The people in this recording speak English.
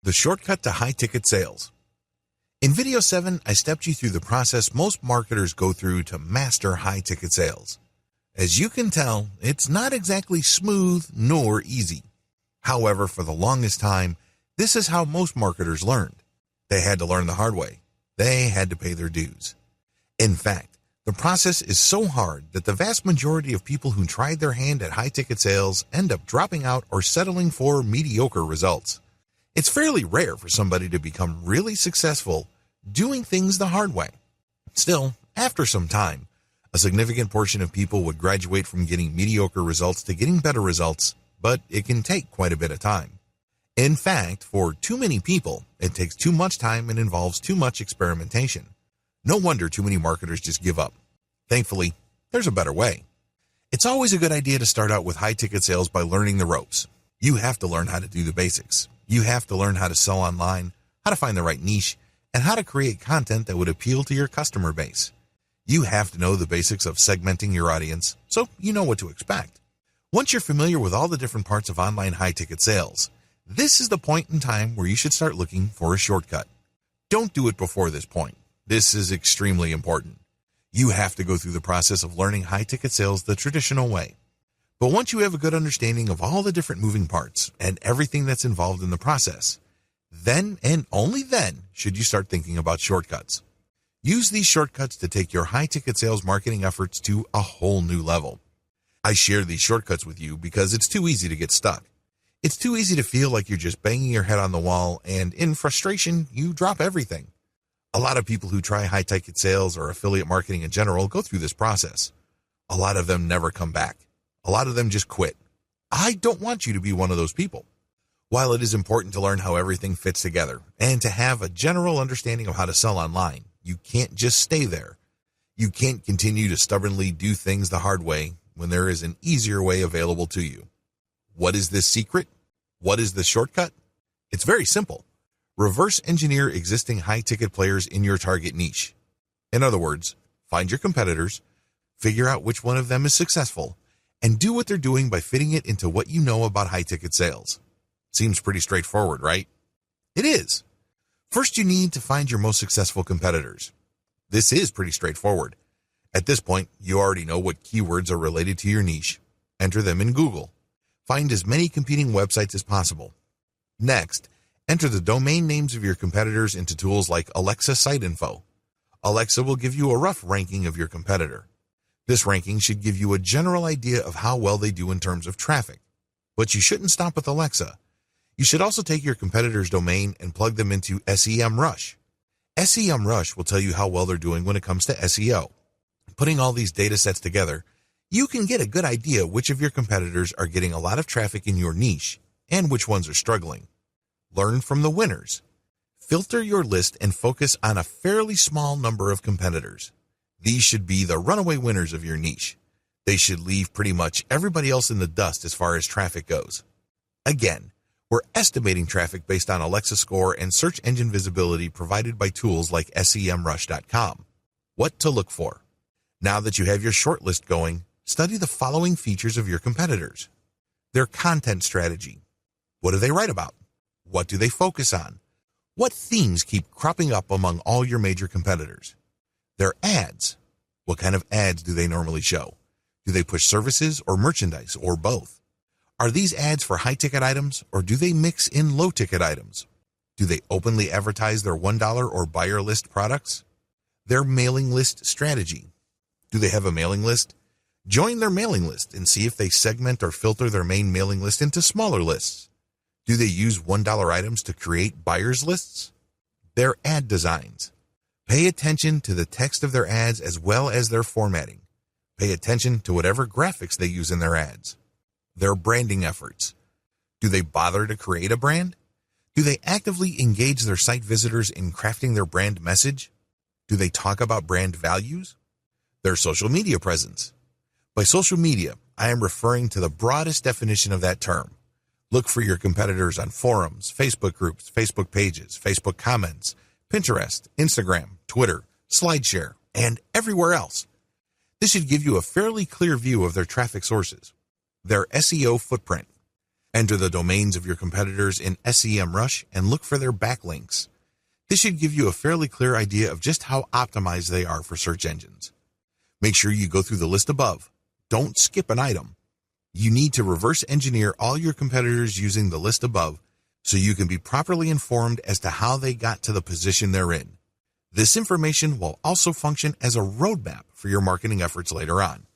The shortcut to high-ticket sales. In video 7, I stepped you through the process most marketers go through to master high-ticket sales. As you can tell, it's not exactly smooth nor easy. However, for the longest time, this is how most marketers learned. They had to learn the hard way. They had to pay their dues. In fact, the process is so hard that the vast majority of people who tried their hand at high-ticket sales end up dropping out or settling for mediocre results. It's fairly rare for somebody to become really successful doing things the hard way. Still, after some time, a significant portion of people would graduate from getting mediocre results to getting better results, but it can take quite a bit of time. In fact, for too many people, it takes too much time and involves too much experimentation. No wonder too many marketers just give up. Thankfully, there's a better way. It's always a good idea to start out with high-ticket sales by learning the ropes. You have to learn how to do the basics. You have to learn how to sell online, how to find the right niche, and how to create content that would appeal to your customer base. You have to know the basics of segmenting your audience, so you know what to expect. Once you're familiar with all the different parts of online high-ticket sales, this is the point in time where you should start looking for a shortcut. Don't do it before this point. This is extremely important. You have to go through the process of learning high-ticket sales the traditional way. But once you have a good understanding of all the different moving parts and everything that's involved in the process, then and only then should you start thinking about shortcuts. Use these shortcuts to take your high-ticket sales marketing efforts to a whole new level. I share these shortcuts with you because it's too easy to get stuck. It's too easy to feel like you're just banging your head on the wall, and in frustration, you drop everything. A lot of people who try high-ticket sales or affiliate marketing in general go through this process. A lot of them never come back. A lot of them just quit. I don't want you to be one of those people. While it is important to learn how everything fits together and to have a general understanding of how to sell online, you can't just stay there. You can't continue to stubbornly do things the hard way when there is an easier way available to you. What is this secret? What is the shortcut? It's very simple. Reverse engineer existing high-ticket players in your target niche. In other words, find your competitors, figure out which one of them is successful, and do what they're doing by fitting it into what you know about high-ticket sales. Seems pretty straightforward, right? It is. First, you need to find your most successful competitors. This is pretty straightforward. At this point, you already know what keywords are related to your niche. Enter them in Google. Find as many competing websites as possible. Next, enter the domain names of your competitors into tools like Alexa Site Info. Alexa will give you a rough ranking of your competitor. This ranking should give you a general idea of how well they do in terms of traffic. But you shouldn't stop with Alexa. You should also take your competitor's domain and plug them into SEMrush. SEMrush will tell you how well they're doing when it comes to SEO. Putting all these data sets together, you can get a good idea which of your competitors are getting a lot of traffic in your niche and which ones are struggling. Learn from the winners. Filter your list and focus on a fairly small number of competitors. These should be the runaway winners of your niche. They should leave pretty much everybody else in the dust as far as traffic goes. Again, we're estimating traffic based on Alexa score and search engine visibility provided by tools like SEMrush.com. What to look for? Now that you have your shortlist going, study the following features of your competitors. Their content strategy. What do they write about? What do they focus on? What themes keep cropping up among all your major competitors? Their ads. What kind of ads do they normally show? Do they push services or merchandise or both? Are these ads for high-ticket items or do they mix in low-ticket items? Do they openly advertise their $1 or buyer list products? Their mailing list strategy. Do they have a mailing list? Join their mailing list and see if they segment or filter their main mailing list into smaller lists. Do they use $1 items to create buyers lists? Their ad designs. Pay attention to the text of their ads as well as their formatting. Pay attention to whatever graphics they use in their ads. Their branding efforts. Do they bother to create a brand? Do they actively engage their site visitors in crafting their brand message? Do they talk about brand values? Their social media presence. By social media, I am referring to the broadest definition of that term. Look for your competitors on forums, Facebook groups, Facebook pages, Facebook comments, Pinterest, Instagram, Twitter, SlideShare, and everywhere else. This should give you a fairly clear view of their traffic sources. Their SEO footprint. Enter the domains of your competitors in SEMrush and look for their backlinks. This should give you a fairly clear idea of just how optimized they are for search engines. Make sure you go through the list above. Don't skip an item. You need to reverse engineer all your competitors using the list above so you can be properly informed as to how they got to the position they're in. This information will also function as a roadmap for your marketing efforts later on.